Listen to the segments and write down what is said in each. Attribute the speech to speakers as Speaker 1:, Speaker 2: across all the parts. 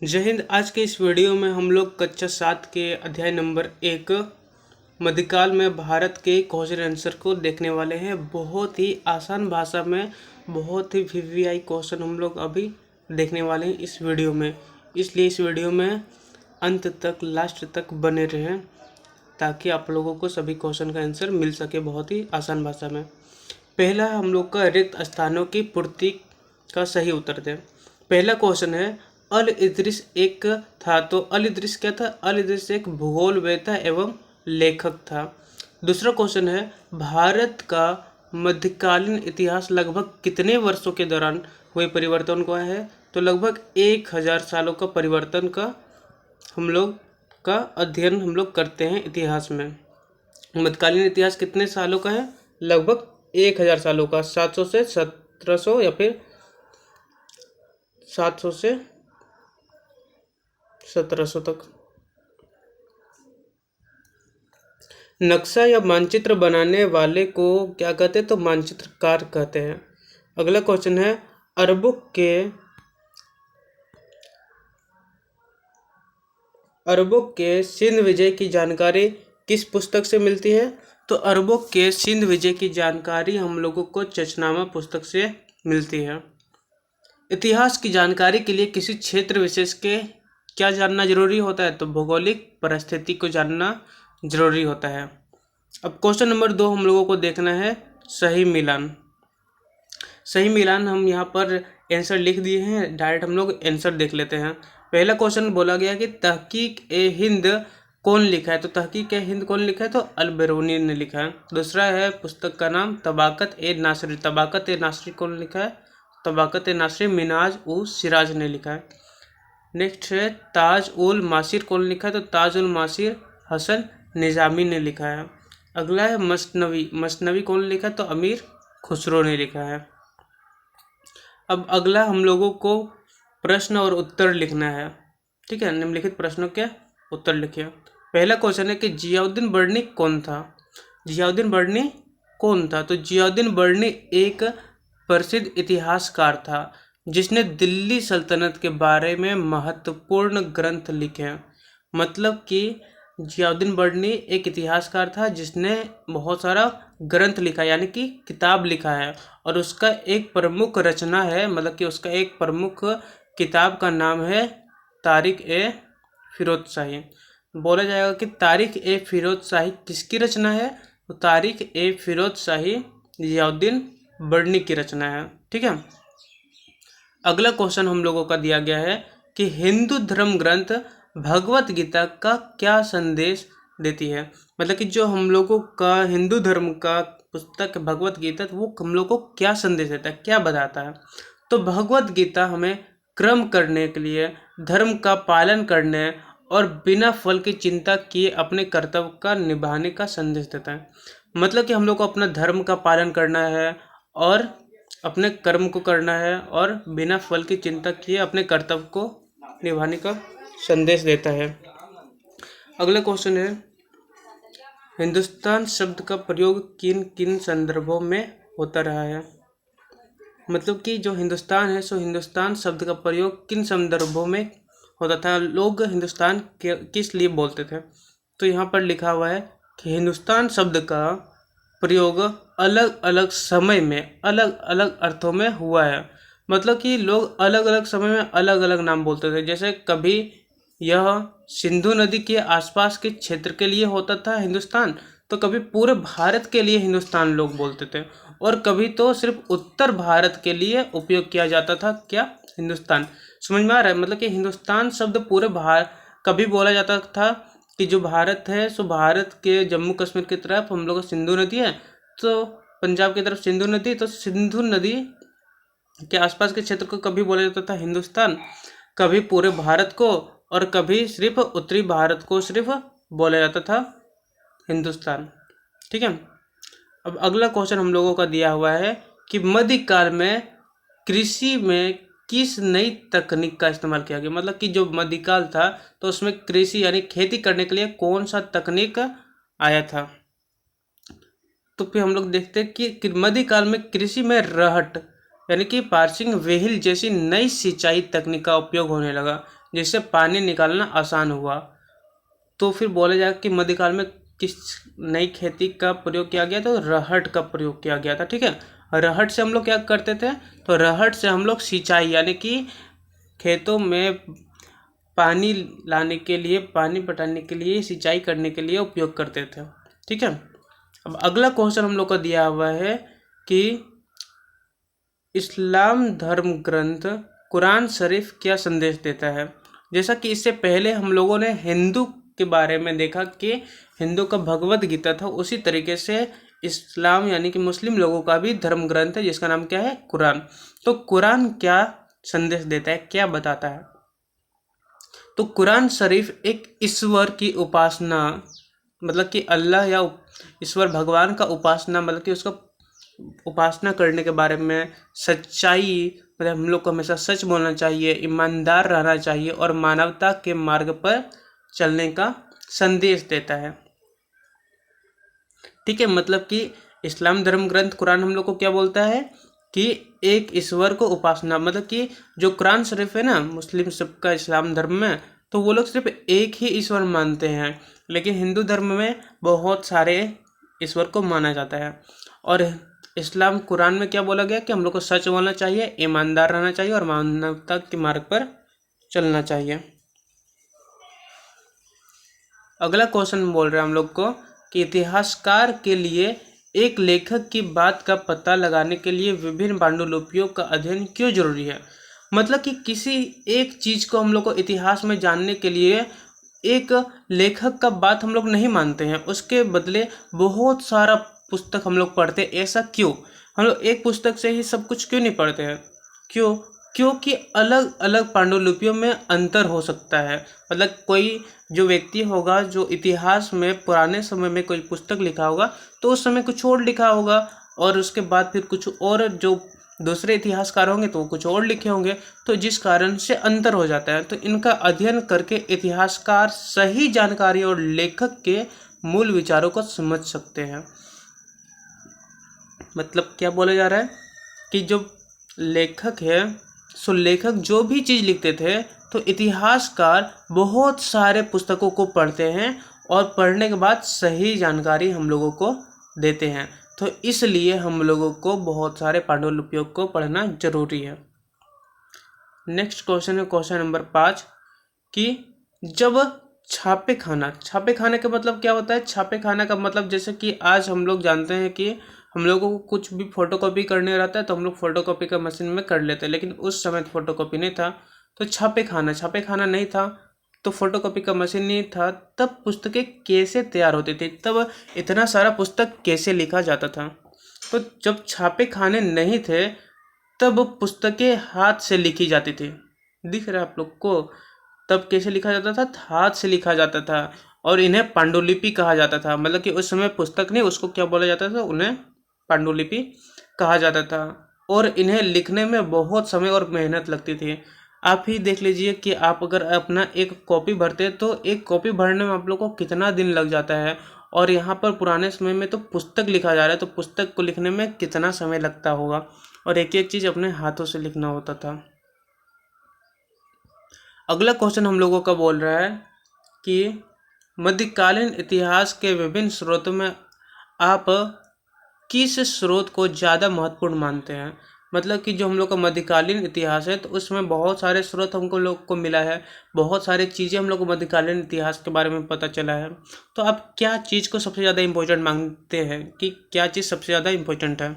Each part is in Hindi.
Speaker 1: जय हिंद। आज के इस वीडियो में हम लोग कक्षा 7 के अध्याय नंबर 1 मध्यकाल में भारत के क्वेश्चन आंसर को देखने वाले हैं। बहुत ही आसान भाषा में बहुत ही वीवीआई क्वेश्चन हम लोग अभी देखने वाले हैं इस वीडियो में। इसलिए इस वीडियो में अंत तक लास्ट तक बने रहें ताकि आप लोगों को सभी क्वेश्चन का आंसर मिल सके बहुत ही आसान भाषा में। पहला हम लोग का रिक्त स्थानों की पूर्ति का सही उत्तर दें। पहला क्वेश्चन है अल इद्रिस एक था, तो अल इद्रिस क्या था? अल इद्रिस एक भूगोलवेत्ता एवं लेखक था। दूसरा क्वेश्चन है भारत का मध्यकालीन इतिहास लगभग कितने वर्षों के दौरान हुए परिवर्तन का है? तो लगभग 1000 सालों का परिवर्तन का हम लोग का अध्ययन हम लोग करते हैं इतिहास में। मध्यकालीन इतिहास कितने सालों का है? लगभग 1000 सालों का, 700 से 1700 या फिर 700 से 1700 तक। नक्शा या मानचित्र बनाने वाले को क्या कहते हैं? तो मानचित्रकार कहते हैं। अगला क्वेश्चन है अरबों के सिंध विजय की जानकारी किस पुस्तक से मिलती है? तो अरबों के सिंध विजय की जानकारी हम लोगों को चचनामा पुस्तक से मिलती है। इतिहास की जानकारी के लिए किसी क्षेत्र विशेष के क्या जानना जरूरी होता है? तो भौगोलिक परिस्थिति को जानना जरूरी होता है। अब क्वेश्चन नंबर 2 हम लोगों को देखना है सही मिलान। सही मिलान हम यहाँ पर आंसर लिख दिए हैं, डायरेक्ट हम लोग आंसर देख लेते हैं। पहला क्वेश्चन बोला गया कि तहकीक ए हिंद कौन लिखा है? तो तहकीक ए हिंद कौन लिखा है? तो अल बेरूनी ने लिखा है। दूसरा है पुस्तक का नाम तबाकत ए नासरी। तबाकत ए नासरी कौन लिखा है? तबाकत ए नासरी मिनाज उ सिराज ने लिखा है। नेक्स्ट है ताज उल मासिर कौन लिखा है? तो ताज उल मासिर हसन निजामी ने लिखा है। अगला है मसनवी। मसनवी कौन लिखा है? तो अमीर खुसरो ने लिखा है। अब अगला हम लोगों को प्रश्न और उत्तर लिखना है। ठीक है, निम्नलिखित प्रश्नों के उत्तर लिखिए। पहला क्वेश्चन है कि जियाउद्दीन बर्नी कौन था? जियाउद्दीन बर्नी कौन था? तो जियाउद्दीन बर्नी एक प्रसिद्ध इतिहासकार था जिसने दिल्ली सल्तनत के बारे में महत्वपूर्ण ग्रंथ लिखे। मतलब कि जियाउद्दीन बर्नी एक इतिहासकार था जिसने बहुत सारा ग्रंथ लिखा यानी कि किताब लिखा है, और उसका एक प्रमुख रचना है, मतलब कि उसका एक प्रमुख किताब का नाम है तारीख ए फिरोज शाही। बोला जाएगा कि तारीख ए फिरोज शाही किसकी रचना है? तो तारीख ए फिरोज शाही जियाउद्दीन बर्नी की रचना है। ठीक है। अगला क्वेश्चन हम लोगों का दिया गया है कि हिंदू धर्म ग्रंथ भगवत गीता का क्या संदेश देती है? मतलब कि जो हम लोगों का हिंदू धर्म का पुस्तक भगवत गीता, वो हम लोग को क्या संदेश देता है, क्या बताता है? तो भगवत गीता हमें कर्म करने के लिए, धर्म का पालन करने और बिना फल की चिंता किए अपने कर्तव्य का निभाने का संदेश देता है। मतलब कि हम लोग को अपना धर्म का पालन करना है और अपने कर्म को करना है और बिना फल की चिंता किए अपने कर्तव्य को निभाने का संदेश देता है। अगला क्वेश्चन है हिंदुस्तान शब्द का प्रयोग किन किन संदर्भों में होता रहा है? मतलब कि जो हिंदुस्तान है, सो हिंदुस्तान शब्द का प्रयोग किन संदर्भों में होता था? लोग हिंदुस्तान किस लिए बोलते थे? तो यहाँ पर लिखा हुआ है कि हिंदुस्तान शब्द का प्रयोग अलग अलग समय में अलग अलग अर्थों में हुआ है। मतलब कि लोग अलग अलग समय में अलग अलग नाम बोलते थे। जैसे कभी यह सिंधु नदी के आसपास के क्षेत्र के लिए होता था हिंदुस्तान, तो कभी पूरे भारत के लिए हिंदुस्तान लोग बोलते थे, और कभी तो सिर्फ उत्तर भारत के लिए उपयोग किया जाता था क्या? हिंदुस्तान। समझ में आ रहा है? मतलब कि हिंदुस्तान शब्द पूरे कभी बोला जाता था कि जो भारत है, सो भारत के जम्मू कश्मीर की तरफ हम लोग सिंधु नदी है, तो पंजाब की तरफ सिंधु नदी, तो सिंधु नदी के आसपास के क्षेत्र को कभी बोला जाता था हिंदुस्तान, कभी पूरे भारत को, और कभी सिर्फ उत्तरी भारत को सिर्फ बोला जाता था हिंदुस्तान। ठीक है। अब अगला क्वेश्चन हम लोगों का दिया हुआ है कि मध्यकाल में कृषि में किस नई तकनीक का इस्तेमाल किया गया? मतलब कि जो मध्यकाल था तो उसमें कृषि यानी खेती करने के लिए कौन सा तकनीक आया था? तो फिर हम लोग देखते हैं कि मध्यकाल में कृषि में रहट यानी कि पार्सिंग व्हील जैसी नई सिंचाई तकनीक का उपयोग होने लगा। जिससे पानी निकालना आसान हुआ। तो फिर बोला जाएगा कि मध्यकाल में किस नई खेती का प्रयोग किया गया, तो रहट का प्रयोग किया गया था। ठीक है, रहट से हम लोग क्या करते थे, तो रहट से हम लोग सिंचाई यानी कि खेतों में पानी लाने के लिए, पानी पटाने के लिए, सिंचाई करने के लिए उपयोग करते थे। ठीक है, अब अगला क्वेश्चन हम लोग को दिया हुआ है कि इस्लाम धर्म ग्रंथ कुरान शरीफ क्या संदेश देता है। जैसा कि इससे पहले हम लोगों ने हिंदू के बारे में देखा कि हिंदू का भगवद गीता था, उसी तरीके से इस्लाम यानी कि मुस्लिम लोगों का भी धर्म ग्रंथ है जिसका नाम क्या है, कुरान। तो कुरान क्या संदेश देता है, क्या बताता है। तो कुरान शरीफ एक ईश्वर की उपासना, मतलब कि अल्लाह या ईश्वर भगवान का उपासना, मतलब कि उसका उपासना करने के बारे में, सच्चाई, मतलब हम लोग को हमेशा सच बोलना चाहिए, ईमानदार रहना चाहिए और मानवता के मार्ग पर चलने का संदेश देता है। ठीक है, मतलब कि इस्लाम धर्म ग्रंथ कुरान हम लोग को क्या बोलता है कि एक ईश्वर को उपासना, मतलब कि जो कुरान शरीफ है ना मुस्लिम सबका इस्लाम धर्म में, तो वो लोग सिर्फ एक ही ईश्वर मानते हैं, लेकिन हिंदू धर्म में बहुत सारे ईश्वर को माना जाता है। और इस्लाम कुरान में क्या बोला गया कि हम लोग को सच बोलना चाहिए, ईमानदार रहना चाहिए और मानवता के मार्ग पर चलना चाहिए। अगला क्वेश्चन बोल रहे हैं हम लोग को कि इतिहासकार के लिए एक लेखक की बात का पता लगाने के लिए विभिन्न पांडुलिपियों का अध्ययन क्यों जरूरी है। मतलब कि किसी एक चीज को हम लोग को इतिहास में जानने के लिए एक लेखक का बात हम लोग नहीं मानते हैं, उसके बदले बहुत सारा पुस्तक हम लोग पढ़ते हैं। ऐसा क्यों, हम लोग एक पुस्तक से ही सब कुछ क्यों नहीं पढ़ते हैं, क्यों, क्योंकि अलग अलग पांडुलिपियों में अंतर हो सकता है। मतलब कोई जो व्यक्ति होगा जो इतिहास में पुराने समय में कोई पुस्तक लिखा होगा तो उस समय कुछ और लिखा होगा, और उसके बाद फिर कुछ और जो दूसरे इतिहासकार होंगे तो वो कुछ और लिखे होंगे, तो जिस कारण से अंतर हो जाता है। तो इनका अध्ययन करके इतिहासकार सही जानकारी और लेखक के मूल विचारों को समझ सकते हैं। मतलब क्या बोला जा रहा है कि जो लेखक है, सो लेखक जो भी चीज़ लिखते थे तो इतिहासकार बहुत सारे पुस्तकों को पढ़ते हैं और पढ़ने के बाद सही जानकारी हम लोगों को देते हैं। तो इसलिए हम लोगों को बहुत सारे पांडुलिपियों को पढ़ना जरूरी है। नेक्स्ट क्वेश्चन है क्वेश्चन नंबर 5 कि जब छापे खाने का मतलब क्या होता है। छापे खाना का मतलब जैसे कि आज हम लोग जानते हैं कि हम लोगों को कुछ भी फोटोकॉपी करने रहता है तो हम लोग फोटोकॉपी का मशीन में कर लेते हैं, लेकिन उस समय फोटोकॉपी नहीं था तो छापे खाना नहीं था, तो फोटोकॉपी का मशीन नहीं था, तब पुस्तकें कैसे तैयार होती थी, तब इतना सारा पुस्तक कैसे लिखा जाता था। तो जब छापे खाने नहीं थे तब पुस्तकें हाथ से लिखी जाती थी। दिख रहा है आप लोग को, तब कैसे लिखा जाता था, हाथ से लिखा जाता था और इन्हें पांडुलिपि कहा जाता था। मतलब कि उस समय पुस्तक नहीं, उसको क्या बोला जाता था, उन्हें पांडुलिपि कहा जाता था। और इन्हें लिखने में बहुत समय और मेहनत लगती थी। आप ही देख लीजिए कि आप अगर अपना एक कॉपी भरते तो एक कॉपी भरने में आप लोग को कितना दिन लग जाता है, और यहाँ पर पुराने समय में तो पुस्तक लिखा जा रहा है तो पुस्तक को लिखने में कितना समय लगता होगा, और एक एक चीज़ अपने हाथों से लिखना होता था। अगला क्वेश्चन हम लोगों का बोल रहा है कि मध्यकालीन इतिहास के विभिन्न स्रोतों में आप किस स्रोत को ज़्यादा महत्वपूर्ण मानते हैं। मतलब कि जो हम लोग का मध्यकालीन इतिहास है तो उसमें बहुत सारे स्रोत हमको लोग को मिला है, बहुत सारी चीज़ें हम लोग को मध्यकालीन इतिहास के बारे में पता चला है। तो आप क्या चीज़ को सबसे ज़्यादा इम्पोर्टेंट मानते हैं कि क्या चीज़ सबसे ज़्यादा इम्पोर्टेंट है।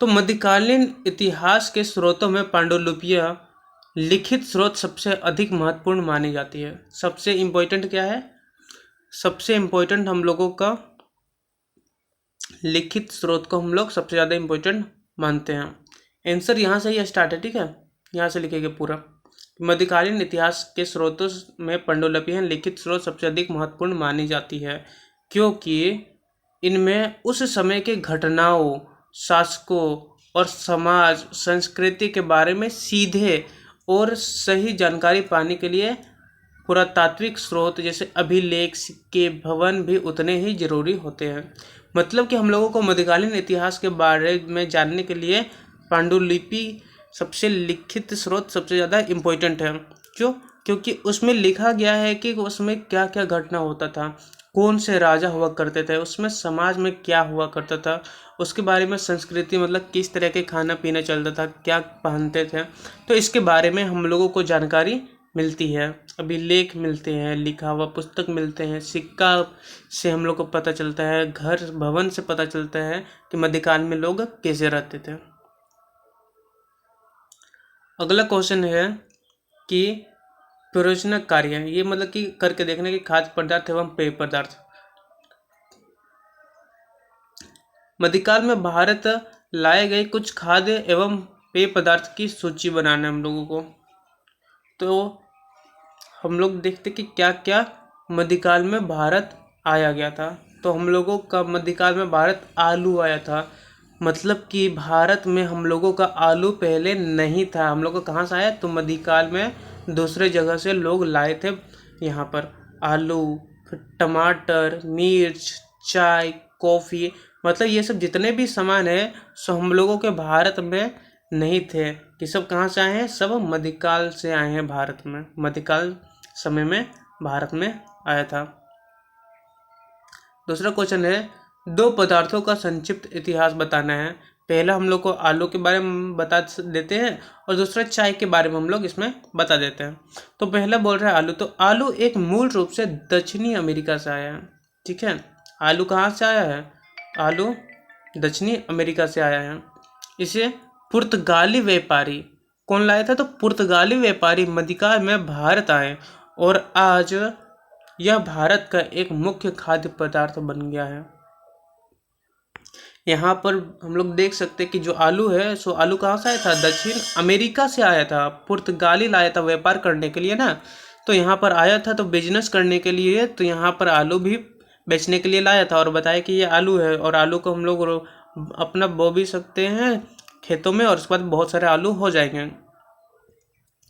Speaker 1: तो मध्यकालीन इतिहास के स्रोतों में पांडुलिपियाँ लिखित स्रोत सबसे अधिक महत्वपूर्ण मानी जाती है। सबसे इम्पोर्टेंट क्या है, सबसे इम्पोर्टेंट हम लोगों का लिखित स्रोत को हम लोग सबसे ज़्यादा इम्पोर्टेंट मानते हैं। आंसर यहाँ से ही स्टार्ट है, ठीक है, यहाँ से लिखेंगे पूरा। मध्यकालीन इतिहास के स्रोतों में पांडुलिपियाँ लिखित स्रोत सबसे अधिक महत्वपूर्ण मानी जाती है क्योंकि इनमें उस समय के घटनाओं, शासकों और समाज संस्कृति के बारे में सीधे और सही जानकारी पाने के लिए पुरातात्विक स्रोत जैसे अभिलेख, सिक्के, भवन भी उतने ही जरूरी होते हैं। मतलब कि हम लोगों को मध्यकालीन इतिहास के बारे में जानने के लिए पांडुलिपि सबसे लिखित स्रोत सबसे ज़्यादा इम्पोर्टेंट है। क्यों? क्योंकि उसमें लिखा गया है कि उसमें क्या क्या घटना होता था, कौन से राजा हुआ करते थे, उसमें समाज में क्या हुआ करता था, उसके बारे में संस्कृति मतलब किस तरह के खाना पीना चलता था, क्या पहनते थे, तो इसके बारे में हम लोगों को जानकारी मिलती है। अभिलेख मिलते हैं, लिखा हुआ पुस्तक मिलते हैं, सिक्का से हम लोग को पता चलता है, घर भवन से पता चलता है कि मध्यकाल में लोग कैसे रहते थे। अगला क्वेश्चन है कि प्रयोजनक कार्य, ये मतलब कि करके देखने के खाद्य पदार्थ एवं पेय पदार्थ। मध्यकाल में भारत लाए गए कुछ खाद्य एवं पेय पदार्थ की सूची बनाना है हम लोगों को। तो हम लोग देखते कि क्या क्या मध्यकाल में भारत आया गया था। तो हम लोगों का मध्यकाल में भारत आलू आया था, मतलब कि भारत में हम लोगों का आलू पहले नहीं था। हम लोग को कहाँ से आया? तो मध्यकाल में दूसरे जगह से लोग लाए थे यहाँ पर आलू, फिर टमाटर, मिर्च, चाय, कॉफ़ी, मतलब ये सब जितने भी सामान है सो हम लोगों के भारत में नहीं थे। कि सब कहाँ से आए हैं? सब मध्यकाल से आए हैं भारत में, मध्यकाल समय में भारत में आया था। दूसरा क्वेश्चन है, दो पदार्थों का संक्षिप्त इतिहास बताना है। पहला हम लोग को आलू के बारे में बता देते हैं और दूसरा चाय के बारे में हम लोग इसमें बता देते हैं। तो पहला बोल रहा है आलू, तो आलू एक मूल रूप से दक्षिणी अमेरिका से आया है। ठीक है, आलू कहाँ से आया है? आलू दक्षिणी अमेरिका से आया है। इसे पुर्तगाली व्यापारी कौन लाया था? तो पुर्तगाली व्यापारी मध्यकाल में भारत आए और आज यह भारत का एक मुख्य खाद्य पदार्थ बन गया है। यहाँ पर हम लोग देख सकते हैं कि जो आलू है सो आलू कहाँ से आया था? दक्षिण अमेरिका से आया था। पुर्तगाली लाया था व्यापार करने के लिए ना, तो यहाँ पर आया था तो बिजनेस करने के लिए, तो यहाँ पर आलू भी बेचने के लिए लाया था और बताया कि ये आलू है और आलू को हम लोग अपना बो भी सकते हैं खेतों में और उसके बाद बहुत सारे आलू हो जाएंगे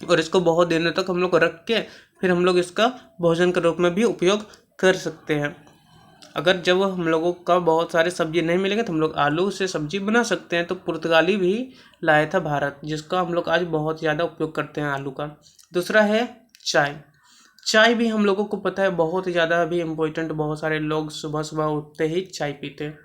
Speaker 1: और इसको बहुत दिनों तक हम लोग रख के फिर हम लोग इसका भोजन के रूप में भी उपयोग कर सकते हैं। अगर जब हम लोगों का बहुत सारे सब्जी नहीं मिलेंगे तो हम लोग आलू से सब्जी बना सकते हैं। तो पुर्तगाली भी लाया था भारत, जिसका हम लोग आज बहुत ज़्यादा उपयोग करते हैं आलू का। दूसरा है चाय। चाय भी हम लोगों को पता है बहुत ज़्यादा अभी इम्पोर्टेंट, बहुत सारे लोग सुबह सुबह उठते ही चाय पीते हैं।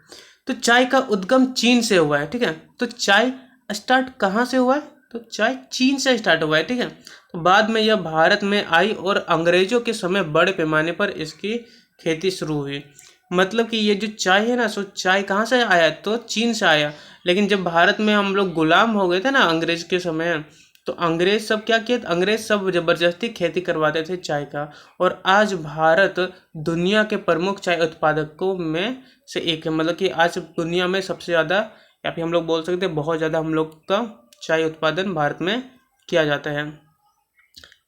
Speaker 1: तो चाय का उद्गम चीन से हुआ है। ठीक है, तो चाय स्टार्ट कहाँ से हुआ है? तो चाय चीन से स्टार्ट हुआ है। ठीक है, तो बाद में यह भारत में आई और अंग्रेजों के समय बड़े पैमाने पर इसकी खेती शुरू हुई। मतलब कि ये जो चाय है ना, सो चाय कहाँ से आया? तो चीन से आया। लेकिन जब भारत में हम लोग गुलाम हो गए थे ना अंग्रेज के समय, तो अंग्रेज सब क्या किए? अंग्रेज सब जबरदस्ती खेती करवाते थे चाय का, और आज भारत दुनिया के प्रमुख चाय उत्पादकों में से एक है। मतलब कि आज दुनिया में सबसे ज़्यादा, या फिर हम लोग बोल सकते हैं बहुत ज़्यादा हम लोग का चाय उत्पादन भारत में किया जाता है।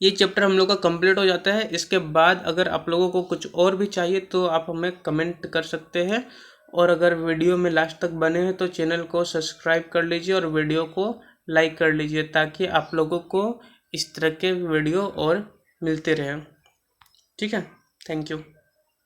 Speaker 1: ये चैप्टर हम लोग का कंप्लीट हो जाता है। इसके बाद अगर आप लोगों को कुछ और भी चाहिए तो आप हमें कमेंट कर सकते हैं, और अगर वीडियो में लास्ट तक बने हैं तो चैनल को सब्सक्राइब कर लीजिए और वीडियो को लाइक कर लीजिए, ताकि आप लोगों को इस तरह के वीडियो और मिलते रहें। ठीक है, थैंक यू।